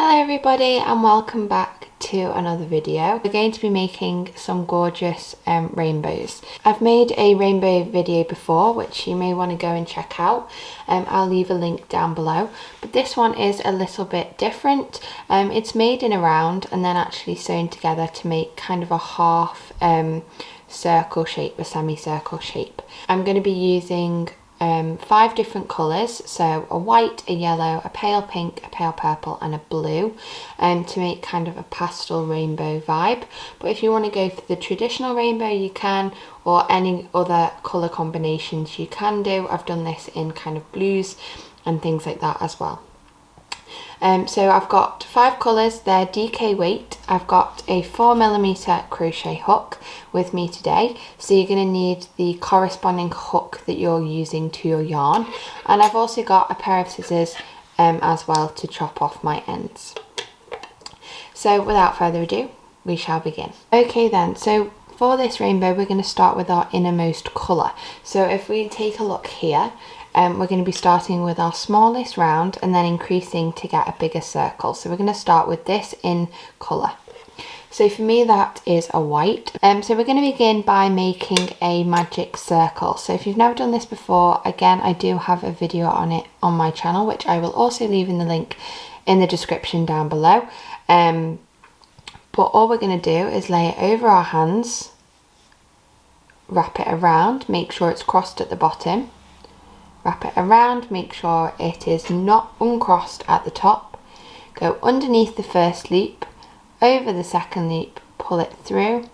Hello everybody and welcome back to another video. We're going to be making some gorgeous rainbows. I've made a rainbow video before which you may want to go and check out. I'll leave a link down below, but this one is a little bit different. It's made in a round and then actually sewn together to make kind of a half circle shape, a semicircle shape. I'm going to be using 5 different colours, so a white, a yellow, a pale pink, a pale purple and a blue, to make kind of a pastel rainbow vibe. But if you want to go for the traditional rainbow you can, or any other colour combinations you can do. I've done this in kind of blues and things like that as well. So I've got 5 colours, they're DK weight. I've got a 4mm crochet hook with me today, so you're going to need the corresponding hook that you're using to your yarn, and I've also got a pair of scissors as well to chop off my ends. So without further ado, we shall begin. Okay then, so for this rainbow we're going to start with our innermost colour. So if we take a look here, we're going to be starting with our smallest round and then increasing to get a bigger circle. So we're going to start with this in colour. So for me that is a white. So we're going to begin by making a magic circle. So if you've never done this before, again I do have a video on it on my channel, which I will also leave in the link in the description down below. But all we're going to do is lay it over our hands, wrap it around, make sure it's crossed at the bottom. Wrap it around, make sure it is not uncrossed at the top. Go underneath the first loop, over the second loop, pull it through.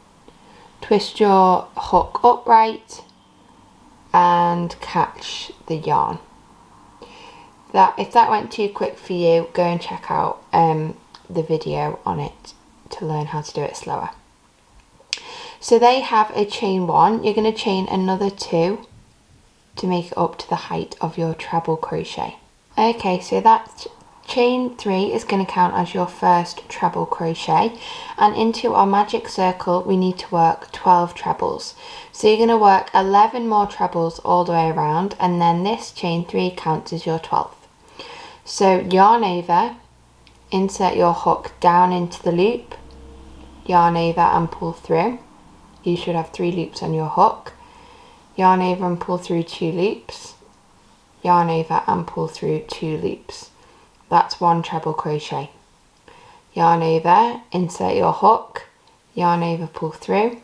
Twist your hook upright and catch the yarn. If that went too quick for you, go and check out the video on it to learn how to do it slower. So they have a chain 1, you're going to chain another 2 to make it up to the height of your treble crochet. Okay, so that chain 3 is going to count as your first treble crochet, and into our magic circle we need to work 12 trebles. So you're going to work 11 more trebles all the way around, and then this chain 3 counts as your 12th. So yarn over, insert your hook down into the loop, yarn over and pull through. You should have 3 loops on your hook. Yarn over and pull through 2 loops, yarn over and pull through 2 loops. That's 1 treble crochet. Yarn over, insert your hook, yarn over, pull through,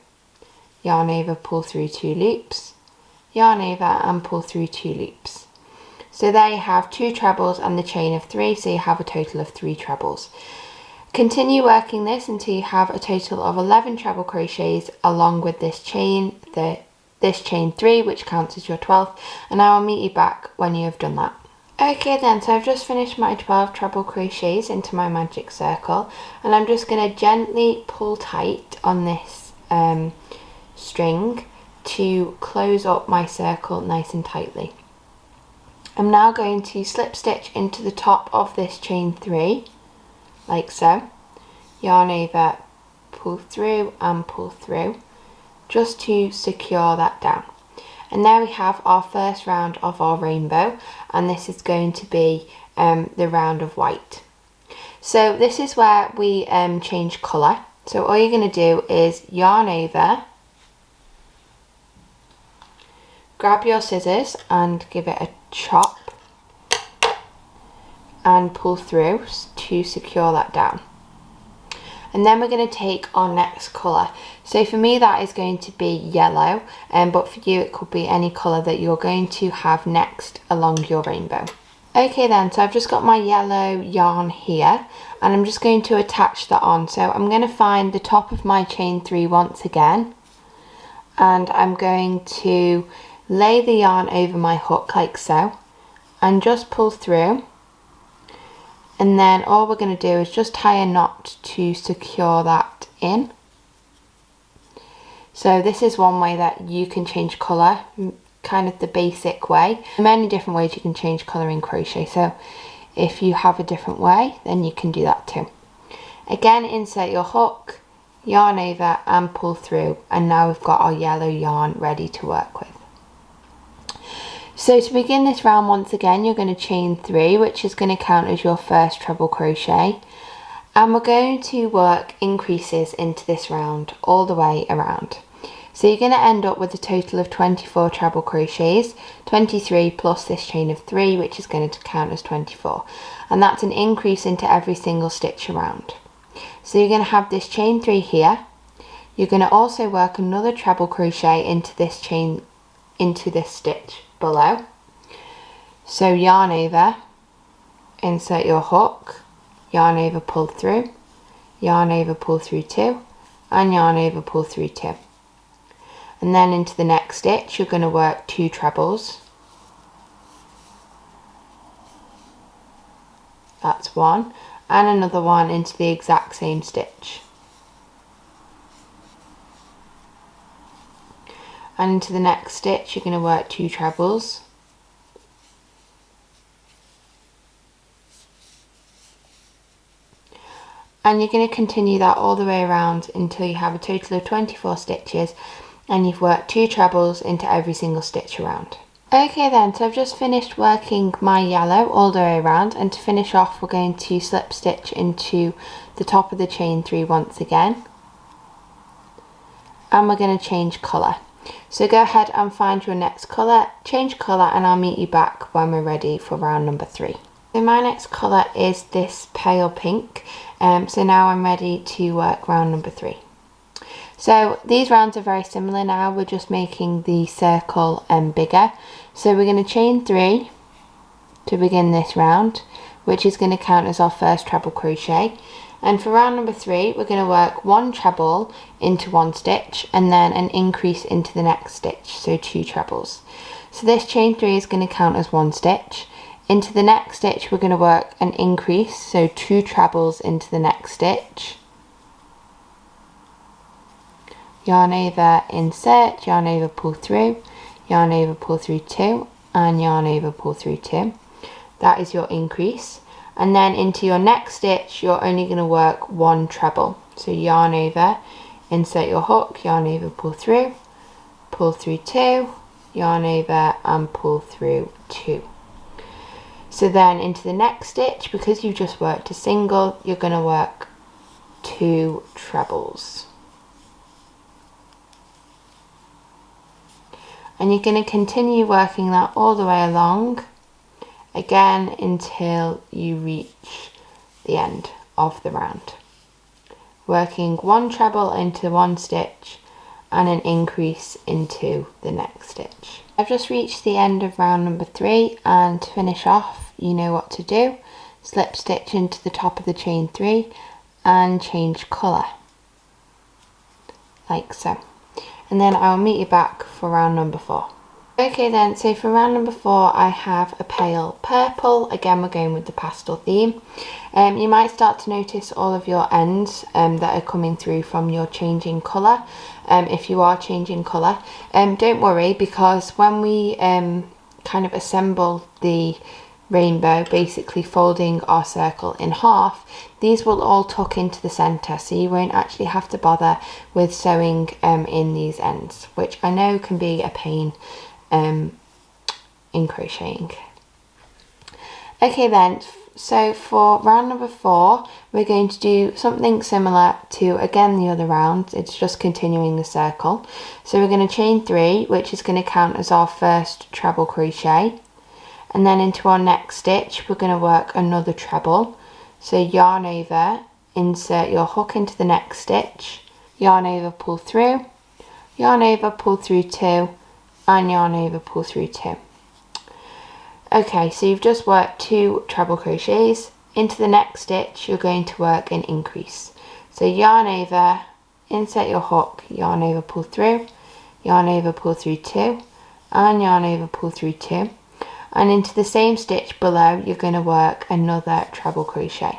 yarn over, pull through 2 loops, yarn over and pull through 2 loops. So there you have 2 trebles and the chain of 3, so you have a total of 3 trebles. Continue working this until you have a total of 11 treble crochets along with this chain, this chain 3, which counts as your 12th, and I will meet you back when you have done that. Okay then, so I've just finished my 12 treble crochets into my magic circle, and I'm just going to gently pull tight on this string to close up my circle nice and tightly. I'm now going to slip stitch into the top of this chain 3, like so, yarn over, pull through and pull through, just to secure that down. And there we have our first round of our rainbow, and this is going to be the round of white. So this is where we change colour. So all you're going to do is yarn over, grab your scissors and give it a chop and pull through to secure that down. And then we're going to take our next colour. So for me that is going to be yellow, but for you it could be any colour that you're going to have next along your rainbow. Okay then, so I've just got my yellow yarn here, and I'm just going to attach that on. So I'm going to find the top of my chain 3 once again, and I'm going to lay the yarn over my hook like so, and just pull through. And then all we're going to do is just tie a knot to secure that in. So this is one way that you can change colour, kind of the basic way. There are many different ways you can change colour in crochet, so if you have a different way then you can do that too. Again, insert your hook, yarn over and pull through, and now we've got our yellow yarn ready to work with. So to begin this round, once again, you're going to chain 3, which is going to count as your first treble crochet, and we're going to work increases into this round all the way around. So you're going to end up with a total of 24 treble crochets, 23 plus this chain of 3, which is going to count as 24, and that's an increase into every single stitch around. So you're going to have this chain 3 here. You're going to also work another treble crochet into this chain, into this stitch below. So yarn over, insert your hook, yarn over, pull through, yarn over, pull through 2, and yarn over, pull through 2. And then into the next stitch you're going to work 2 trebles. That's 1, and another one into the exact same stitch. And into the next stitch you're going to work 2 trebles. And you're going to continue that all the way around until you have a total of 24 stitches and you've worked 2 trebles into every single stitch around. Okay then, so I've just finished working my yellow all the way around, and to finish off we're going to slip stitch into the top of the chain 3 once again, and we're going to change colour. So go ahead and find your next colour, change colour, and I'll meet you back when we're ready for round number 3. So my next colour is this pale pink, so now I'm ready to work round number 3. So these rounds are very similar now, we're just making the circle bigger. So we're going to chain 3 to begin this round, which is going to count as our first treble crochet. And for round number 3 we're going to work 1 treble into 1 stitch and then an increase into the next stitch, so 2 trebles. So this chain 3 is going to count as 1 stitch. Into the next stitch we're going to work an increase, so 2 trebles into the next stitch. Yarn over, insert, yarn over, pull through, yarn over, pull through 2, and yarn over, pull through 2. That is your increase. And then into your next stitch you're only going to work 1 treble. So yarn over, insert your hook, yarn over, pull through 2, yarn over, and pull through 2. So then into the next stitch, because you've just worked a single, you're going to work 2 trebles. And you're going to continue working that all the way along, again until you reach the end of the round. Working 1 treble into 1 stitch and an increase into the next stitch. I've just reached the end of round number 3, and to finish off you know what to do. Slip stitch into the top of the chain 3 and change colour, like so. And then I'll meet you back for round number 4. Okay then, so for round number 4 I have a pale purple. Again we're going with the pastel theme. You might start to notice all of your ends that are coming through from your changing colour. If you are changing colour, don't worry, because when we kind of assemble the rainbow, basically folding our circle in half, these will all tuck into the centre, so you won't actually have to bother with sewing in these ends, which I know can be a pain in crocheting. Okay then, so for round number 4 we're going to do something similar to, again, the other round. It's just continuing the circle. So we're going to chain 3, which is going to count as our first treble crochet, and then into our next stitch we're going to work another treble. So yarn over, insert your hook into the next stitch, yarn over, pull through, yarn over, pull through 2, and yarn over, pull through 2. Okay, so you've just worked 2 treble crochets. Into the next stitch you're going to work an increase. So yarn over, insert your hook, yarn over, pull through, yarn over, pull through 2, and yarn over, pull through 2. And into the same stitch below you're going to work another treble crochet.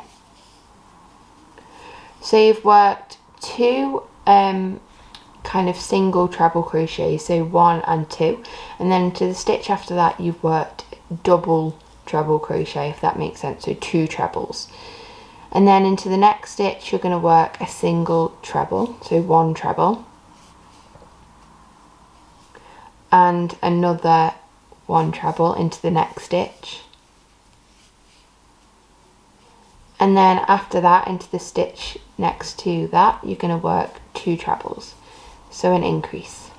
So you've worked 2 kind of single treble crochets, so 1 and 2, and then to the stitch after that you've worked double treble crochet, if that makes sense, so 2 trebles. And then into the next stitch you're going to work a single treble, so 1 treble, and another 1 treble into the next stitch, and then after that into the stitch next to that you're going to work 2 trebles, so an increase.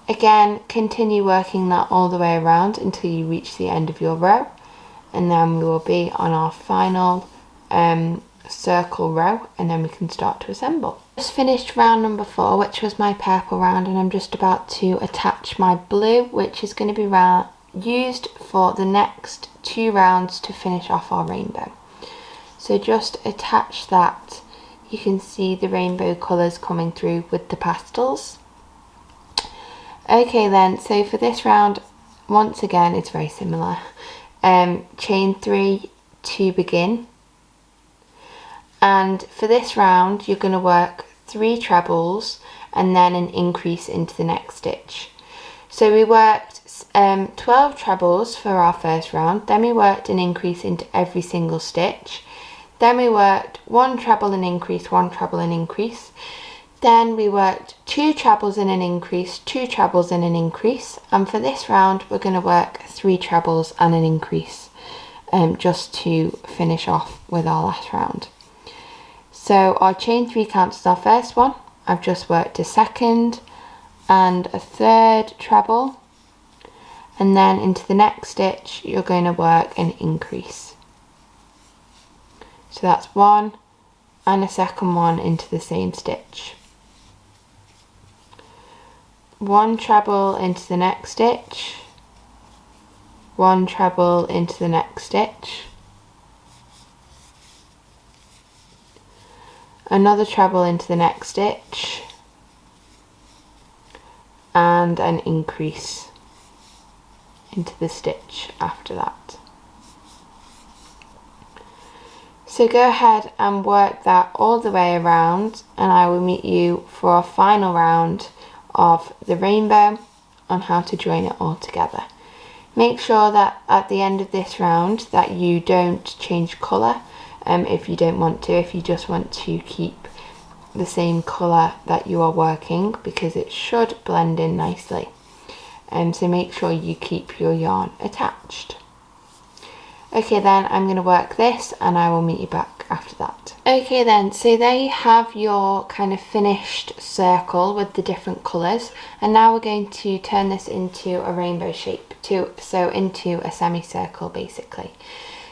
Again, continue working that all the way around until you reach the end of your row, and then we will be on our final circle row, and then we can start to assemble. Just finished round number 4, which was my purple round, and I'm just about to attach my blue, which is going to be used for the next 2 rounds to finish off our rainbow. So just attach that. You can see the rainbow colours coming through with the pastels. Okay then, so for this round, once again it's very similar. Chain 3 to begin, and for this round you're going to work 3 trebles and then an increase into the next stitch. So we worked 12 trebles for our first round, then we worked an increase into every single stitch, then we worked 1 treble and increase, 1 treble and increase, then we worked 2 trebles and an increase, 2 trebles and an increase, and for this round we're going to work 3 trebles and an increase, just to finish off with our last round. So our chain 3 counts as our first one. I've just worked a second and a third treble, and then into the next stitch you're going to work an increase. So that's 1 and a second one into the same stitch. 1 treble into the next stitch, 1 treble into the next stitch, another treble into the next stitch, and an increase into the stitch after that. So go ahead and work that all the way around, and I will meet you for our final round of the rainbow on how to join it all together. Make sure that at the end of this round that you don't change colour if you don't want to, if you just want to keep the same colour that you are working, because it should blend in nicely. So make sure you keep your yarn attached. Okay then, I'm going to work this and I will meet you back after that. Okay then, so there you have your kind of finished circle with the different colours, and now we're going to turn this into a rainbow shape, so into a semicircle basically.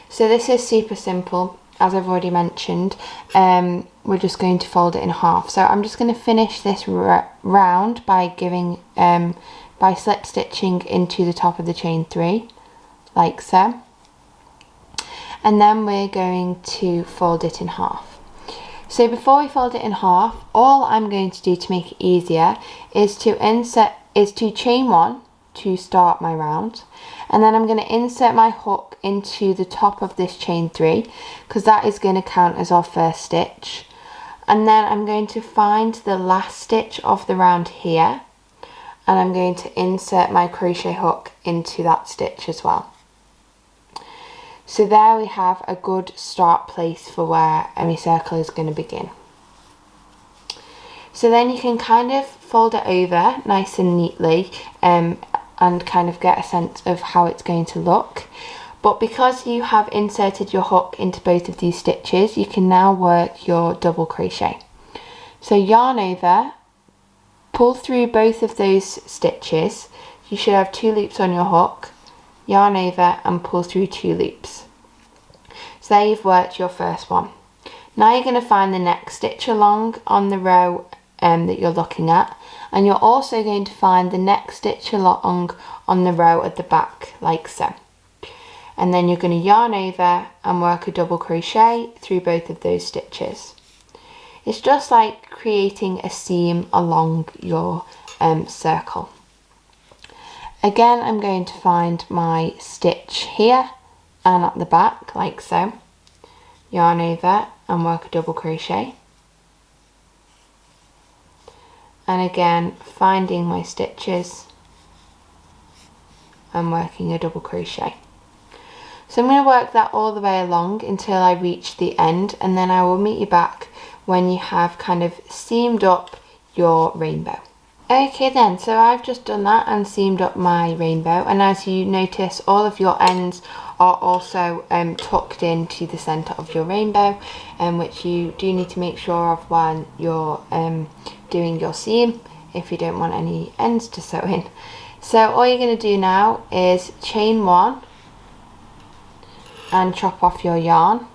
So this is super simple, as I've already mentioned. We're just going to fold it in half. So I'm just going to finish this round by by slip stitching into the top of the chain 3 like so. And then we're going to fold it in half. So before we fold it in half, all I'm going to do to make it easier is to chain 1 to start my round, and then I'm going to insert my hook into the top of this chain 3 because that is going to count as our first stitch, and then I'm going to find the last stitch of the round here, and I'm going to insert my crochet hook into that stitch as well. So there we have a good start place for where my circle is going to begin. So then you can kind of fold it over nice and neatly and kind of get a sense of how it's going to look. But because you have inserted your hook into both of these stitches, you can now work your double crochet. So yarn over, pull through both of those stitches. You should have 2 loops on your hook, yarn over and pull through 2 loops. So there you've worked your first one. Now you're going to find the next stitch along on the row that you're looking at, and you're also going to find the next stitch along on the row at the back like so. And then you're going to yarn over and work a double crochet through both of those stitches. It's just like creating a seam along your circle. Again, I'm going to find my stitch here and at the back like so, yarn over and work a double crochet, and again finding my stitches and working a double crochet. So I'm going to work that all the way along until I reach the end, and then I will meet you back when you have kind of seamed up your rainbow. Okay then, so I've just done that and seamed up my rainbow, and as you notice, all of your ends are also tucked into the centre of your rainbow, which you do need to make sure of when you're doing your seam, if you don't want any ends to sew in. So all you're going to do now is chain 1 and chop off your yarn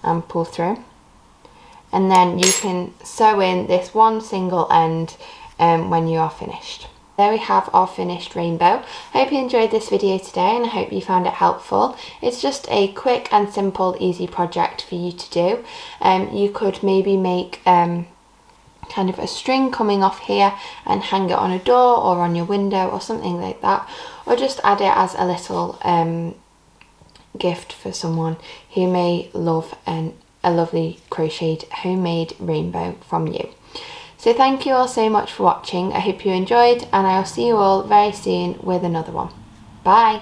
and pull through, and then you can sew in this one single end when you are finished. There we have our finished rainbow. I hope you enjoyed this video today, and I hope you found it helpful. It's just a quick and simple, easy project for you to do. You could maybe make kind of a string coming off here and hang it on a door or on your window or something like that, or just add it as a little gift for someone who may love a lovely crocheted homemade rainbow from you. So thank you all so much for watching. I hope you enjoyed, and I'll see you all very soon with another one. Bye!